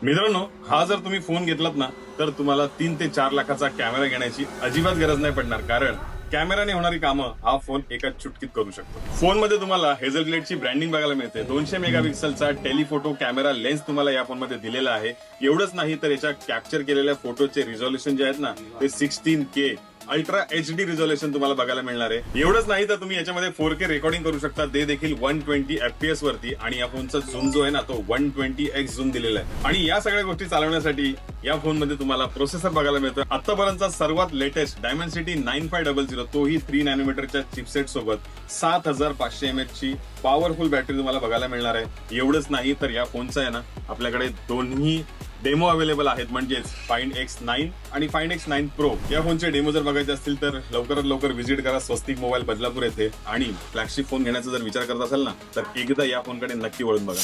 मित्रांनो, हा जर तुम्ही फोन घेतलात ना तर तुम्हाला 3 ते 4 लाखाचा कॅमेरा घेण्याची अजिबात गरज नाही पडणार, कारण कॅमेराने होणारी कामं हा फोन एका चुटकीत करू शकतो. फोन मध्ये तुम्हाला हेझलब्लेडची ब्रँडिंग बघायला मिळते. 200 मेगापिक्सलचा टेलिफोटो कॅमेरा लेन्स तुम्हाला या फोन मध्ये दिलेला आहे. एवढंच नाही तर याच्या कॅप्चर केलेल्या फोटोचे रिझॉल्युशन जे आहेत ना ते 16K अल्ट्रा HD रिझॉल्युशन तुम्हाला बघायला मिळणार आहे. एवढंच नाही तर तुम्ही याच्यामध्ये 4K रेकॉर्डिंग करू शकता, ते देखील 120 FPS वरती. आणि या फोनचा झूम जो आहे ना तो 120x झूम दिलेला आहे. आणि या सगळ्या गोष्टी चालवण्यासाठी या फोन मध्ये तुम्हाला प्रोसेसर बघायला मिळतो आतापर्यंतचा सर्वात लेटेस्ट डायमेन्सिटी 9500, तोही 3 नॅनोमीटरच्या चिपसेट सोबत 7500 mAh ची पॉवरफुल बॅटरी तुम्हाला बघायला मिळणार आहे. एवढंच नाही तर या फोनचा आहे ना आपल्याकडे दोन्ही डेमो अवेलेबल आहेत, म्हणजेच Find X9 आणि Find X9 Pro. या फोनचे डेमो जर बघायचे असतील तर लवकरात लवकर व्हिजिट करा स्वस्तिक मोबाईल बदलापूर येथे. आणि फ्लॅगशिप फोन घेण्याचा जर विचार करत असाल ना तर एकदा या फोनकडे नक्की वळून बघा.